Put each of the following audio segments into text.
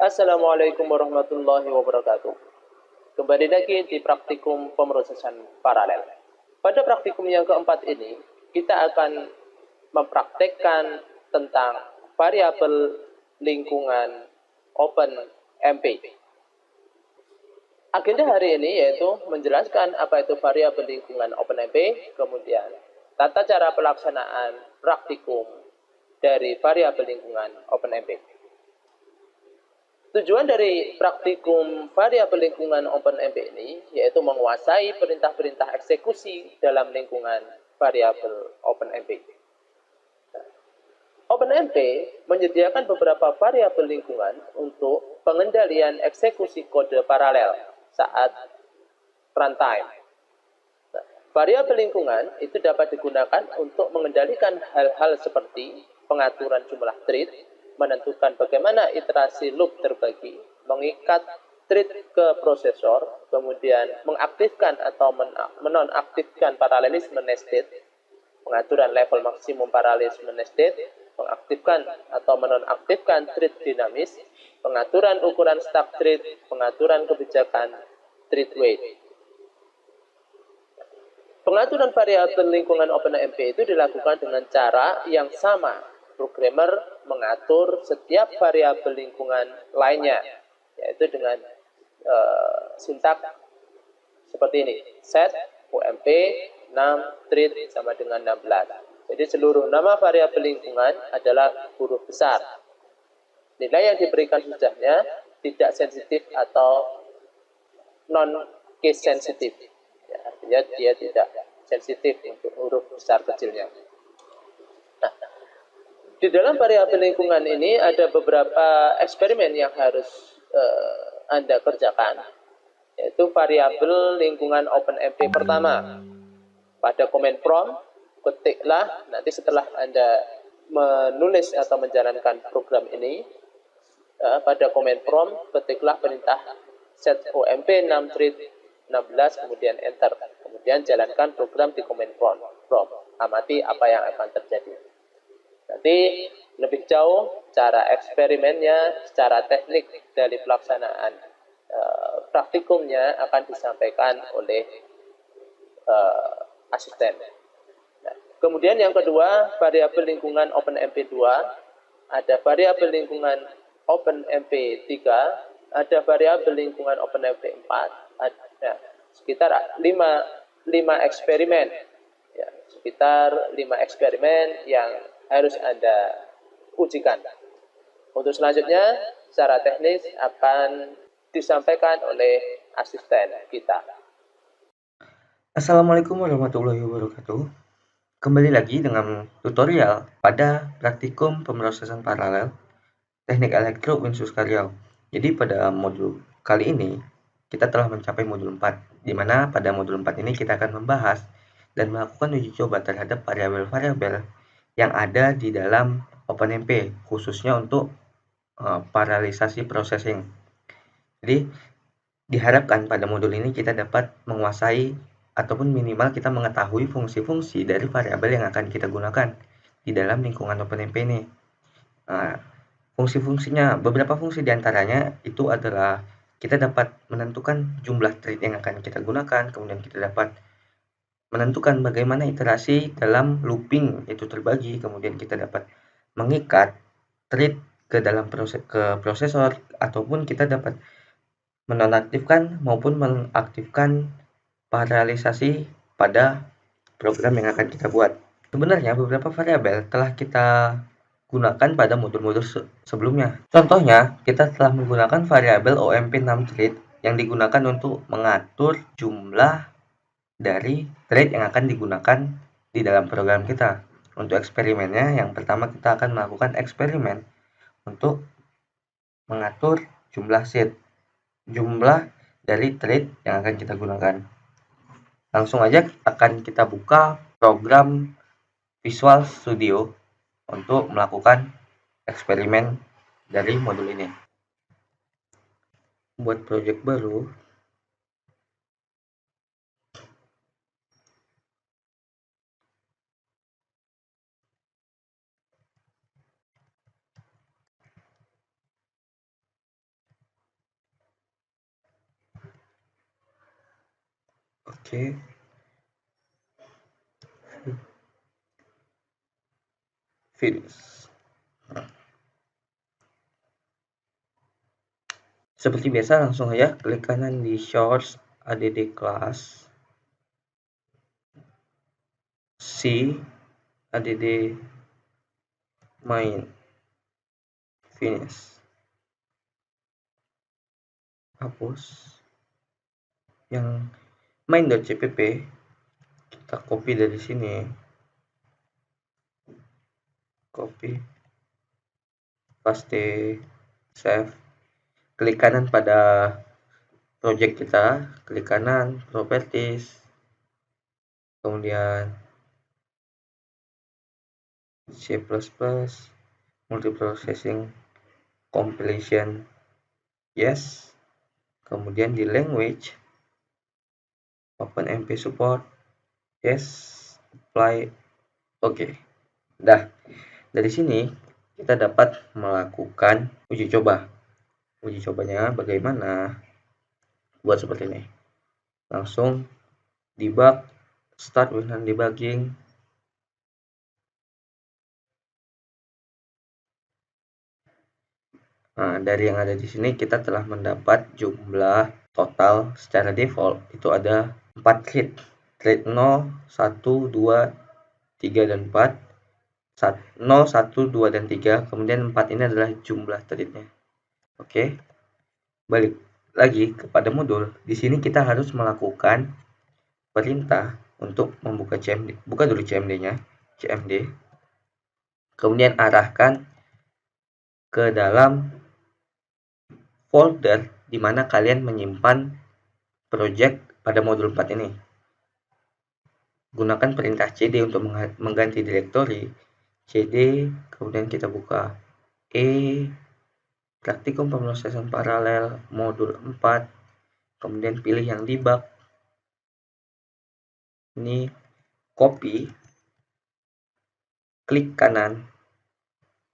Assalamualaikum warahmatullahi wabarakatuh. Kembali lagi di praktikum pemrosesan paralel. Pada praktikum yang keempat ini, kita akan mempraktekkan tentang variabel lingkungan OpenMP. Agenda hari ini yaitu menjelaskan apa itu variabel lingkungan OpenMP, kemudian tata cara pelaksanaan praktikum dari variabel lingkungan OpenMP. Tujuan dari praktikum variabel lingkungan OpenMP ini yaitu menguasai perintah-perintah eksekusi dalam lingkungan variabel OpenMP. OpenMP menyediakan beberapa variabel lingkungan untuk pengendalian eksekusi kode paralel saat runtime. Variabel lingkungan itu dapat digunakan untuk mengendalikan hal-hal seperti pengaturan jumlah thread, menentukan bagaimana iterasi loop terbagi, mengikat thread ke prosesor, kemudian mengaktifkan atau menonaktifkan paralelisme nested, pengaturan level maksimum paralelisme nested, mengaktifkan atau menonaktifkan thread dinamis, pengaturan ukuran stack thread, pengaturan kebijakan thread weight. Pengaturan variabel lingkungan OpenMP itu dilakukan dengan cara yang sama. Programmer mengatur setiap variabel lingkungan lainnya, yaitu dengan sintak seperti ini. Set UMP 6 thread sama dengan 16. Jadi seluruh nama variabel lingkungan adalah huruf besar. Nilai yang diberikan sudahnya tidak sensitif atau non-case sensitif. Ya, artinya dia tidak sensitif untuk huruf besar kecilnya. Nah, di dalam variabel lingkungan ini ada beberapa eksperimen yang harus Anda kerjakan, yaitu variabel lingkungan OpenMP pertama. Pada command prompt, ketiklah nanti setelah Anda menulis atau menjalankan program ini, pada command prompt ketiklah perintah set OMP 6 thread 16 kemudian enter, kemudian jalankan program di command prompt. Amati apa yang akan terjadi. Nanti lebih jauh cara eksperimennya, secara teknik dari pelaksanaan praktikumnya akan disampaikan oleh asisten. Nah, kemudian yang kedua, variabel lingkungan OpenMP 2, ada variabel lingkungan OpenMP 3, ada variabel lingkungan OpenMP 4, ada sekitar 5 eksperimen. Ya, sekitar 5 eksperimen yang harus Anda ujikan. Untuk selanjutnya, secara teknis akan disampaikan oleh asisten kita. Assalamualaikum warahmatullahi wabarakatuh. Kembali lagi dengan tutorial pada praktikum pemrosesan paralel Teknik Elektro Winsus Karyau. Jadi pada modul kali ini kita telah mencapai modul 4, di mana pada modul 4 ini kita akan membahas dan melakukan uji coba terhadap variabel-variabel yang ada di dalam OpenMP, khususnya untuk paralelisasi processing. Jadi diharapkan pada modul ini kita dapat menguasai ataupun minimal kita mengetahui fungsi-fungsi dari variabel yang akan kita gunakan di dalam lingkungan OpenMP ini. Nah, fungsi-fungsinya, beberapa fungsi diantaranya itu adalah kita dapat menentukan jumlah thread yang akan kita gunakan, kemudian kita dapat menentukan bagaimana iterasi dalam looping itu terbagi, kemudian kita dapat mengikat thread ke dalam prosesor, ataupun kita dapat menonaktifkan maupun mengaktifkan paralelisasi pada program yang akan kita buat. Sebenarnya beberapa variabel telah kita gunakan pada modul-modul sebelumnya. Contohnya, kita telah menggunakan variabel OMP6 thread yang digunakan untuk mengatur jumlah dari thread yang akan digunakan di dalam program kita. Untuk eksperimennya, yang pertama kita akan melakukan eksperimen untuk mengatur jumlah seed, jumlah dari thread yang akan kita gunakan. Langsung aja akan kita buka program Visual Studio untuk melakukan eksperimen dari modul ini. Buat project baru, Oke. Finish. Seperti biasa, langsung aja klik kanan di source add class, C add main, finish. Hapus yang main.cpp, kita copy dari sini, copy, paste, save, klik kanan pada project kita, klik kanan properties, kemudian C++ multiprocessing compilation, yes, kemudian di language OpenMP support, yes, apply, oke. Dah, dari sini kita dapat melakukan uji coba. Uji cobanya bagaimana? Buat seperti ini. Langsung debug, start with debugging. Nah, dari yang ada di sini kita telah mendapat jumlah total secara default itu ada 4 thread. Thread 0, 1, 2, 3 dan 4. 0, 1, 2 dan 3. Kemudian 4 ini adalah jumlah threadnya. Oke. Balik lagi kepada modul. Di sini kita harus melakukan perintah untuk membuka CMD. Buka dulu CMD-nya, CMD. Kemudian arahkan ke dalam folder di mana kalian menyimpan project pada modul 4 ini. Gunakan perintah cd untuk mengganti direktori. cd, kemudian kita buka praktikum pemrosesan paralel modul 4, kemudian pilih yang debug. Ini copy, klik kanan,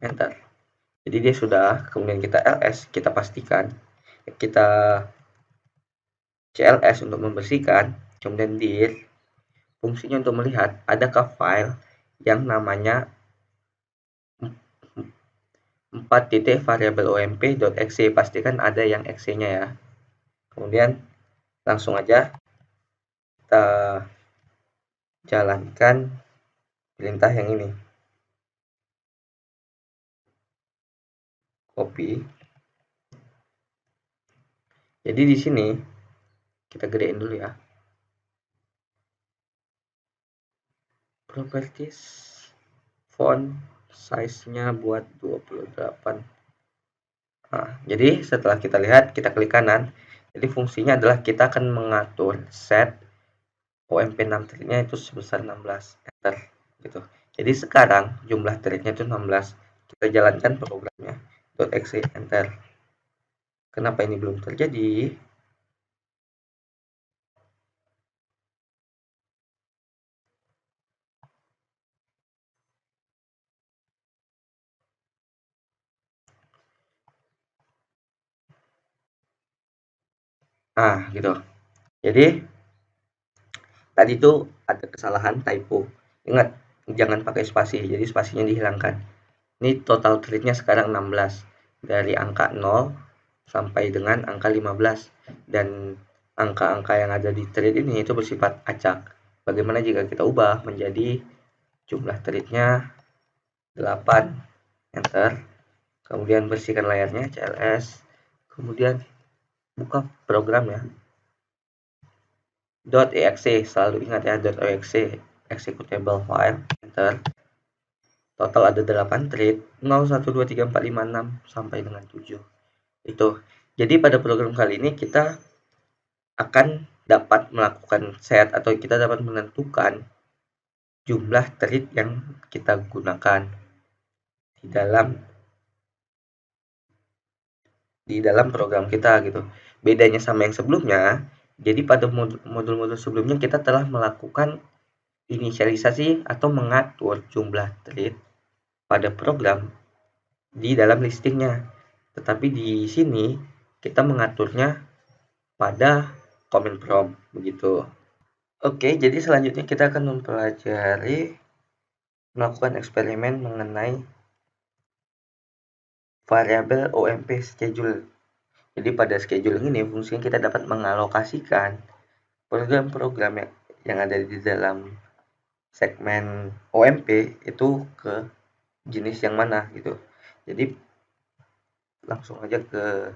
enter. Jadi dia sudah, kemudian kita ls, kita pastikan, kita cls untuk membersihkan, kemudian dir, fungsinya untuk melihat adakah file yang namanya 4 variabel omp.exe, pastikan ada yang exe-nya ya. Kemudian langsung aja kita jalankan perintah yang ini. Copy. Jadi di sini kita gedein dulu ya. Properties, font size-nya buat 28. Nah, jadi setelah kita lihat, kita klik kanan. Jadi fungsinya adalah kita akan mengatur set OMP6 thread-nya itu sebesar 16. Enter gitu. Jadi sekarang jumlah thread-nya itu 16. Kita jalankan programnya. .exe, enter. Kenapa ini belum terjadi? Nah, gitu. Jadi tadi itu ada kesalahan typo. Ingat, jangan pakai spasi. Jadi spasinya dihilangkan. Ini total thread-nya sekarang 16. Dari angka 0 sampai dengan angka 15. Dan angka-angka yang ada di thread ini itu bersifat acak. Bagaimana jika kita ubah menjadi jumlah thread-nya 8. Enter. Kemudian bersihkan layarnya, cls. Kemudian buka program ya. .exe, selalu ingat ya, .exe, executable file, enter. Total ada 8 thread, 0, 1, 2, 3, 4, 5, 6, sampai dengan 7. Itu. Jadi pada program kali ini kita akan dapat melakukan set atau kita dapat menentukan jumlah thread yang kita gunakan di dalam program kita gitu. Bedanya sama yang sebelumnya, jadi pada modul-modul sebelumnya kita telah melakukan inisialisasi atau mengatur jumlah thread pada program di dalam listingnya. Tetapi di sini kita mengaturnya pada command prompt begitu. Oke, jadi selanjutnya kita akan melakukan eksperimen mengenai variabel OMP schedule. Jadi pada scheduling ini fungsinya kita dapat mengalokasikan program-program yang ada di dalam segmen OMP itu ke jenis yang mana gitu. Jadi langsung aja ke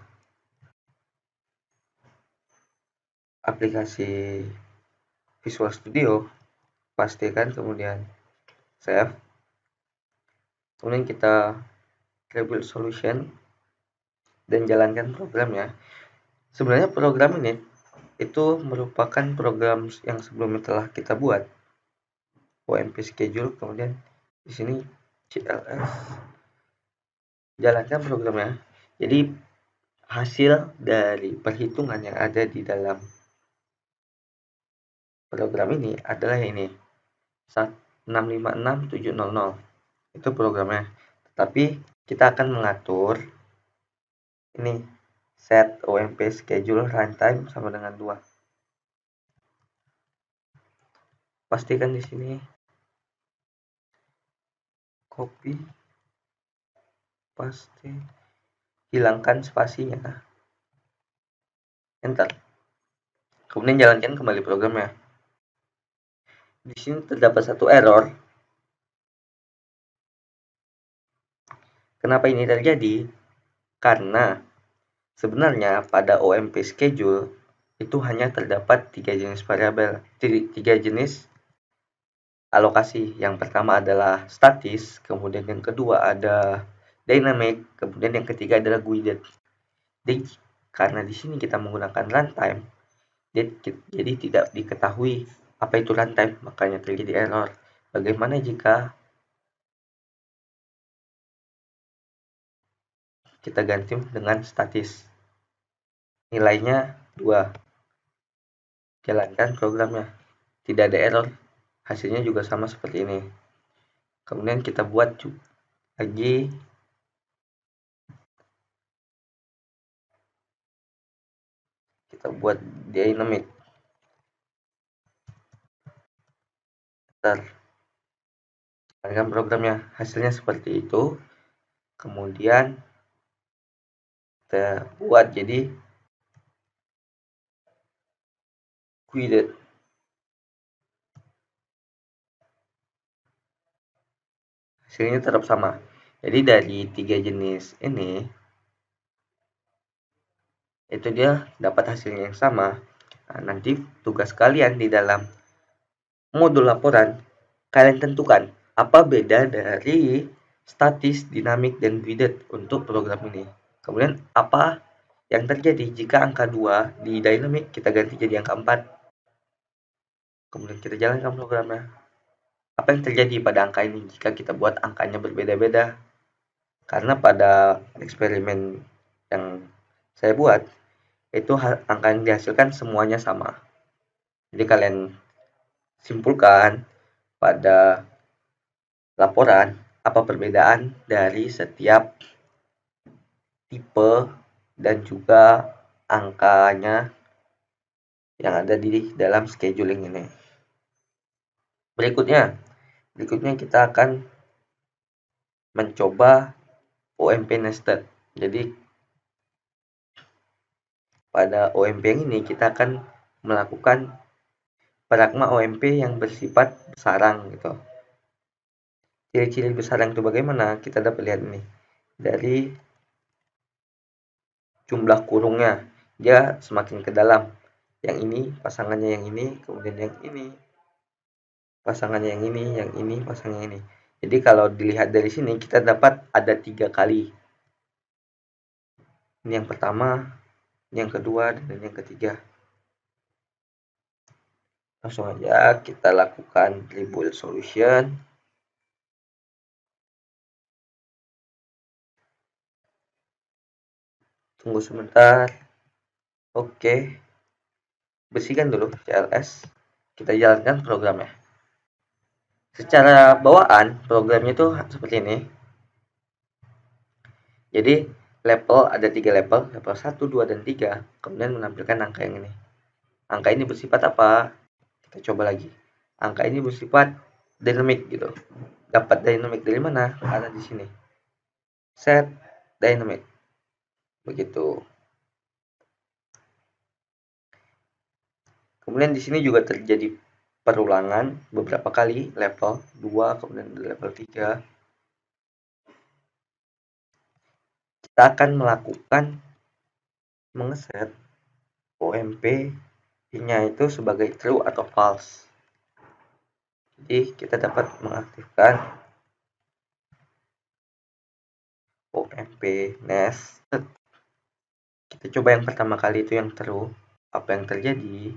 aplikasi Visual Studio, pastikan kemudian save, kemudian kita rebuild solution dan jalankan programnya. Sebenarnya program ini itu merupakan program yang sebelumnya telah kita buat, OMP schedule, kemudian di sini CLS, jalankan programnya. Jadi hasil dari perhitungan yang ada di dalam program ini adalah ini 656700, itu programnya. Tetapi kita akan mengatur ini set OMP schedule runtime sama dengan 2. Pastikan di sini copy, paste, hilangkan spasinya, enter. Kemudian jalankan kembali programnya. Di sini terdapat satu error. Kenapa ini terjadi? Karena sebenarnya pada OMP schedule itu hanya terdapat 3 jenis variabel, 3 jenis alokasi. Yang pertama adalah statis, kemudian yang kedua ada dynamic, kemudian yang ketiga adalah guided. Jadi karena di sini kita menggunakan runtime, jadi tidak diketahui apa itu runtime, makanya terjadi error. Bagaimana jika kita ganti dengan statis? Nilainya 2. Jalankan programnya. Tidak ada error. Hasilnya juga sama seperti ini. Kemudian kita buat lagi dynamic. Jalankan programnya. Hasilnya seperti itu. Kemudian kita buat jadi guided. Hasilnya tetap sama. Jadi dari 3 jenis ini itu dia dapat hasilnya yang sama. Nah, nanti tugas kalian di dalam modul laporan, kalian tentukan apa beda dari statis, dinamik, dan guided untuk program ini. Kemudian apa yang terjadi jika angka 2 di dynamic kita ganti jadi angka 4. Kemudian kita jalankan programnya. Apa yang terjadi pada angka ini jika kita buat angkanya berbeda-beda? Karena pada eksperimen yang saya buat, itu angka yang dihasilkan semuanya sama. Jadi kalian simpulkan pada laporan apa perbedaan dari setiap tipe dan juga angkanya yang ada di dalam scheduling ini. Berikutnya kita akan mencoba OMP nested. Jadi pada OMP ini kita akan melakukan pragma OMP yang bersifat bersarang gitu. Ciri-ciri bersarang itu bagaimana? Kita dapat lihat nih dari jumlah kurungnya, dia semakin ke dalam. Yang ini pasangannya yang ini, kemudian yang ini pasangannya yang ini pasangannya ini. Jadi kalau dilihat dari sini kita dapat ada 3 kali. Ini yang pertama, ini yang kedua, dan yang ketiga. Langsung aja kita lakukan rebuild solution. Tunggu sebentar. Oke. Bersihkan dulu CLS. Kita jalankan programnya. Secara bawaan programnya itu seperti ini. Jadi level ada 3 level 1, 2, dan 3. Kemudian menampilkan angka yang ini. Angka ini bersifat apa? Kita Kita coba lagi. Angka ini bersifat dynamic gitu. Dapat dynamic dari mana? Ada di sini. Set dynamic. Begitu. Kemudian di sini juga terjadi perulangan beberapa kali level 2, kemudian level 3. Kita akan melakukan mengeset OMP-nya itu sebagai true atau false. Jadi kita dapat mengaktifkan OMP nest. Kita coba yang pertama kali itu yang true. Apa yang terjadi?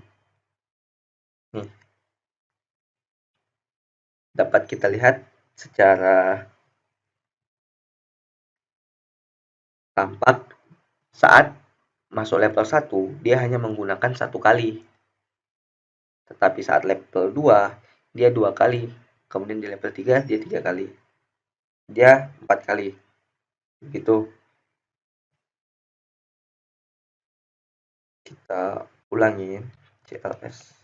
Nih, dapat kita lihat secara tampak saat masuk level 1 dia hanya menggunakan 1 kali. Tetapi saat level 2 dia 2 kali. Kemudian di level 3 dia 3 kali. Dia 4 kali. Begitu. Kita ulangin CLS.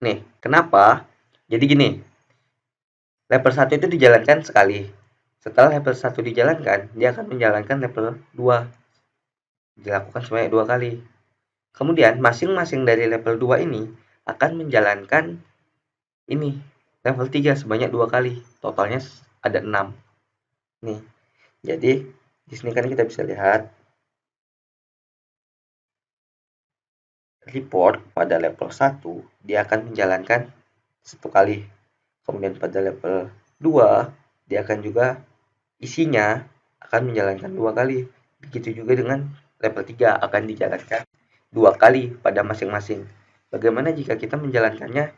Nih, kenapa? Jadi gini, level 1 itu dijalankan sekali. Setelah level 1 dijalankan, dia akan menjalankan level 2. Dilakukan sebanyak 2 kali. Kemudian, masing-masing dari level 2 ini akan menjalankan ini, level 3 sebanyak 2 kali. Totalnya ada 6. Nih, jadi di sini kan kita bisa lihat report pada level 1 dia akan menjalankan 1 kali. Kemudian pada level 2 dia akan juga isinya akan menjalankan 2 kali. Begitu juga dengan level 3 akan dijalankan 2 kali pada masing-masing. Bagaimana jika kita menjalankannya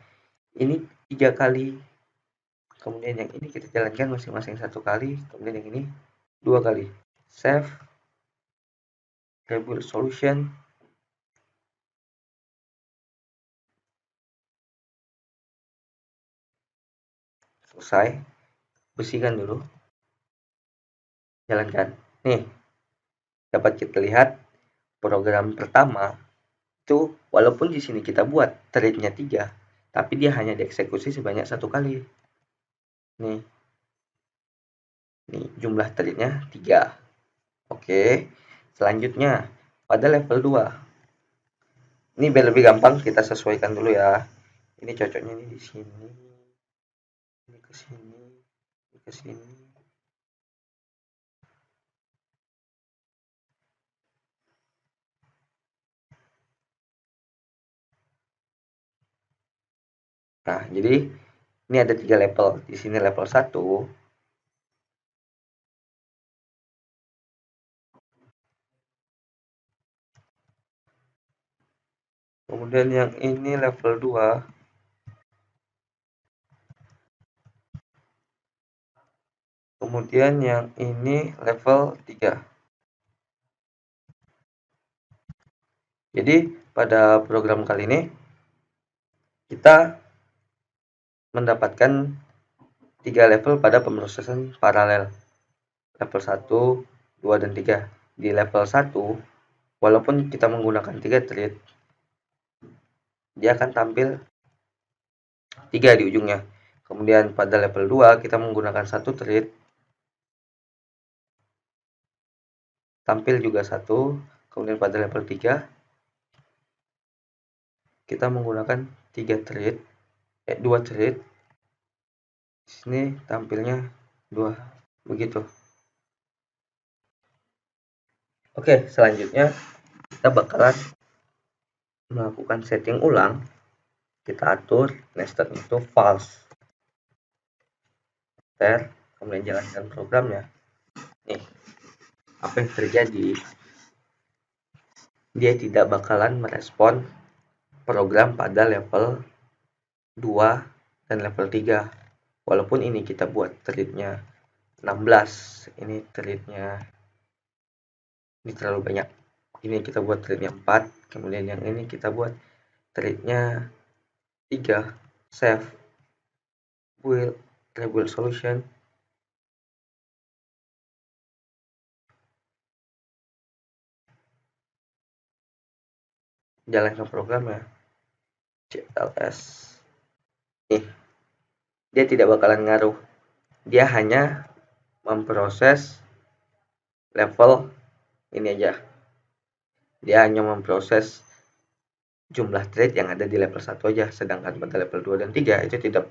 ini 3 kali, kemudian yang ini kita jalankan masing-masing 1 kali, kemudian yang ini 2 kali. Save, rebuild solution. Selesai. Bersihkan dulu. Jalankan. Nih, dapat kita lihat program pertama itu walaupun di sini kita buat threadnya 3, tapi dia hanya dieksekusi sebanyak 1 kali. Nih. Nih, jumlah threadnya 3. Oke. Selanjutnya pada level 2. Ini biar lebih gampang kita sesuaikan dulu ya. Ini cocoknya ini di sini. Ini ke sini. Ini ke sini. Nah, jadi ini ada 3 level. Di sini level 1. Kemudian yang ini level 2. Kemudian yang ini level 3. Jadi pada program kali ini kita mendapatkan 3 level pada pemrosesan paralel. Level 1, 2, dan 3. Di level 1, walaupun kita menggunakan 3 thread, dia akan tampil 3 di ujungnya. Kemudian pada level 2, kita menggunakan 1 thread, tampil juga 1. Kemudian pada level 3, kita menggunakan 3 thread, 2 thread. Di sini tampilnya 2. Begitu. Oke, selanjutnya kita bakalan melakukan setting ulang. Kita atur nested itu false. Kemudian jalankan programnya. Nih, apa yang terjadi? Dia tidak bakalan merespon program pada level 2 dan level 3. Walaupun ini kita buat threadnya 16, ini threadnya ini terlalu banyak. Ini kita buat threadnya 4, kemudian yang ini kita buat threadnya 3. Save, build, rebuild solution. Jalankan programnya. CLS. Nih, dia tidak bakalan ngaruh. Dia hanya memproses level ini aja. Dia hanya memproses jumlah thread yang ada di level 1 aja, sedangkan pada level 2 dan 3 itu tidak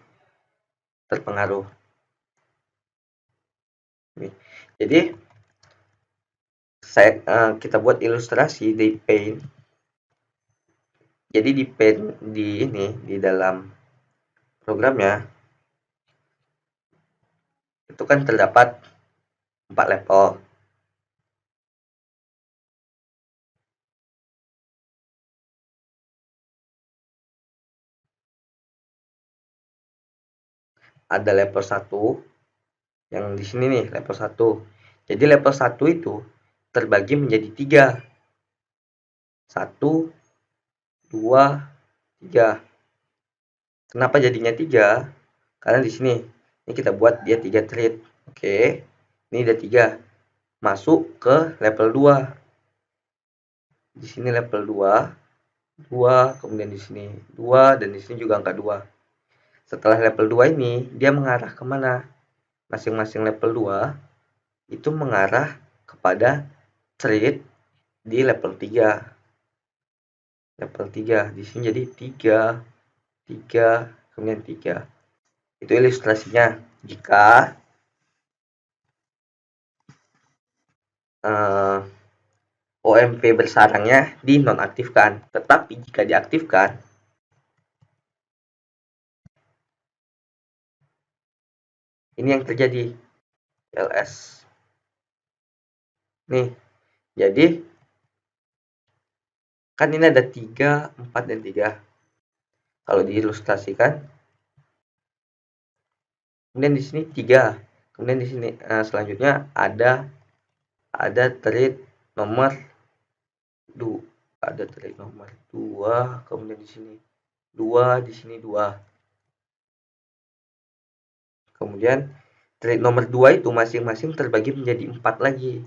terpengaruh. Nih. Jadi kita buat ilustrasi di Paint. Jadi di Paint di dalam programnya itu kan terdapat 4 level. Ada level 1 yang di sini nih, level 1. Jadi level 1 itu terbagi menjadi 3. 1, 2, 3. Kenapa jadinya 3? Karena di sini ini kita buat dia 3 thread. Oke. Ini ada 3. Masuk ke level 2. Di sini level 2, 2, kemudian di sini 2, dan di sini juga angka 2. Setelah level 2 ini, dia mengarah kemana? Masing-masing level 2 itu mengarah kepada thread di level 3. Level 3. Di sini jadi 3, 3, kemudian 3. Itu ilustrasinya. Jika OMP bersarangnya dinonaktifkan. Tetapi jika diaktifkan, ini yang terjadi. LS. Nih, jadi kan ini ada 3, 4, dan 3. Kalau diilustrasikan, kemudian di sini 3. Kemudian di sini selanjutnya ada thread nomor 2. Ada thread nomor 2, kemudian di sini 2, di sini 2. Kemudian thread nomor 2 itu masing-masing terbagi menjadi 4 lagi.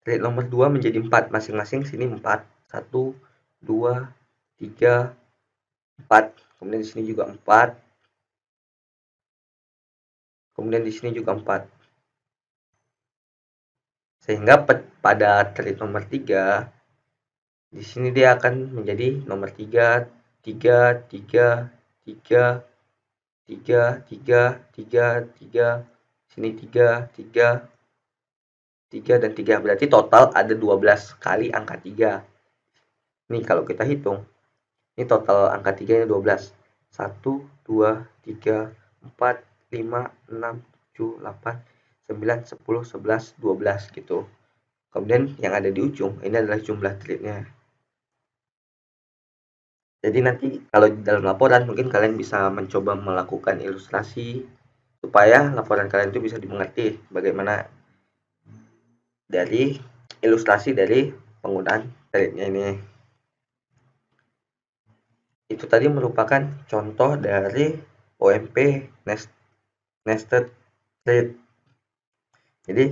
Thread nomor 2 menjadi 4, masing-masing sini 4. 1, 2, 3, 4. Kemudian di sini juga 4. Kemudian di sini juga 4. Sehingga pada thread nomor 3, di sini dia akan menjadi nomor 3, 3, 3, 3, 3, 3, 3, 3, sini 3, 3, 3, dan 3. Berarti total ada 12 kali angka 3. Nih kalau kita hitung, ini total angka 3 nya 12. 1, 2, 3, 4, 5, 6, 7, 8, 9, 10, 11, 12 gitu. Kemudian yang ada di ujung, ini adalah jumlah threadnya. Jadi nanti kalau di dalam laporan mungkin kalian bisa mencoba melakukan ilustrasi supaya laporan kalian itu bisa dimengerti bagaimana dari ilustrasi dari penggunaan threadnya ini. Itu tadi merupakan contoh dari OMP nested thread. Jadi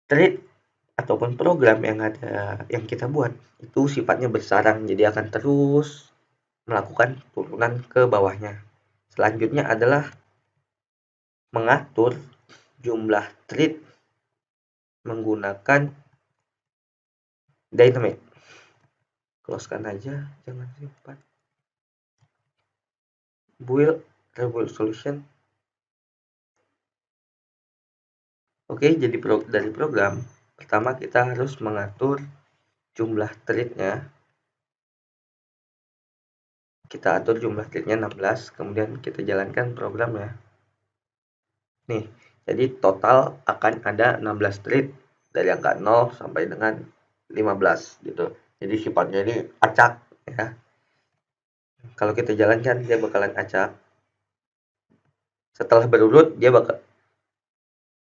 thread ataupun program yang kita buat itu sifatnya bersarang, jadi akan terus melakukan turunan ke bawahnya. Selanjutnya adalah mengatur jumlah thread menggunakan dynamic. Closekan aja, jangan simpan. Build rebuild solution. Oke, jadi dari program pertama kita harus mengatur jumlah threadnya. Kita atur jumlah threadnya 16, kemudian kita jalankan programnya. Nih, jadi total akan ada 16 thread dari angka 0 sampai dengan 15 gitu. Jadi sifatnya ini acak ya. Kalau kita jalankan dia bakalan acak. Setelah berurut dia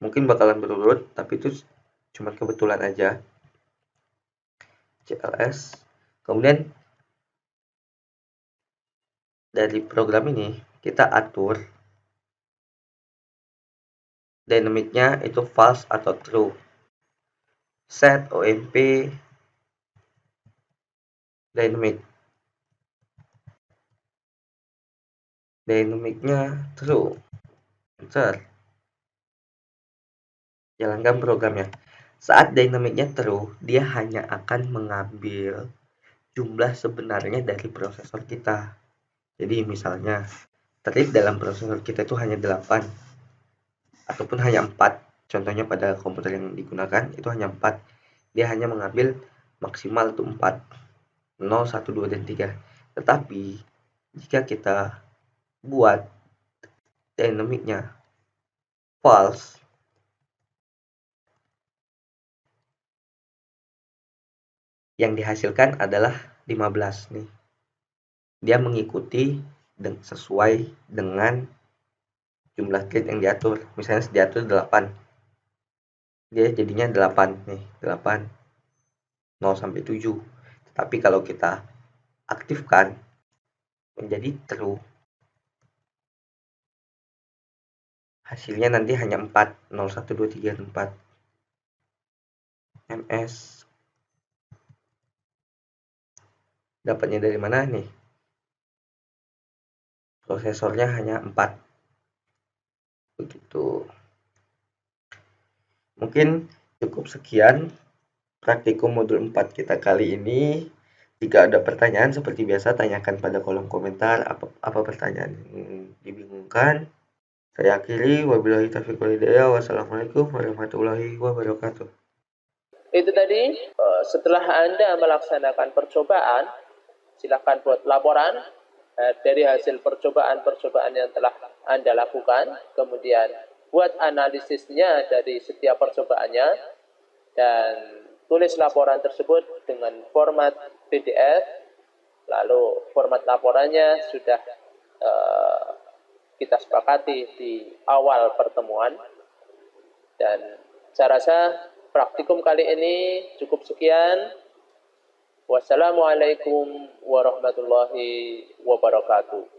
mungkin bakalan berurut, tapi itu cuma kebetulan aja. CLS. Kemudian dari program ini kita atur dynamicnya itu false atau true. Set OMP dynamic. Dynamic-nya true. Enter. Jalankan programnya. Saat dynamic-nya true, dia hanya akan mengambil jumlah sebenarnya dari prosesor kita. Jadi misalnya, thread dalam prosesor kita itu hanya 8 ataupun hanya 4. Contohnya pada komputer yang digunakan itu hanya 4. Dia hanya mengambil maksimal itu 4. 0, 1, 2, dan 3. Tetapi jika kita buat dynamic-nya false, yang dihasilkan adalah 15 nih. Dia mengikuti sesuai dengan jumlah thread yang diatur. Misalnya diatur 8. Dia jadinya 8 nih, 8 0 sampai 7. Tapi kalau kita aktifkan menjadi true, hasilnya nanti hanya 4, 0, 1, 2, 3, 4. MS. Dapatnya dari mana nih? Prosesornya hanya 4. Begitu. Mungkin cukup sekian praktikum modul 4 kita kali ini. Jika ada pertanyaan seperti biasa, tanyakan pada kolom komentar apa pertanyaan yang dibingungkan. Saya akhiri, wabillahi taufiq wal hidayah. Wassalamualaikum warahmatullahi wabarakatuh. Itu tadi, setelah Anda melaksanakan percobaan, silakan buat laporan dari hasil percobaan-percobaan yang telah Anda lakukan, kemudian buat analisisnya dari setiap percobaannya, dan tulis laporan tersebut dengan format PDF. Lalu format laporannya sudah kita sepakati di awal pertemuan, dan saya rasa praktikum kali ini cukup sekian. Wassalamualaikum warahmatullahi wabarakatuh.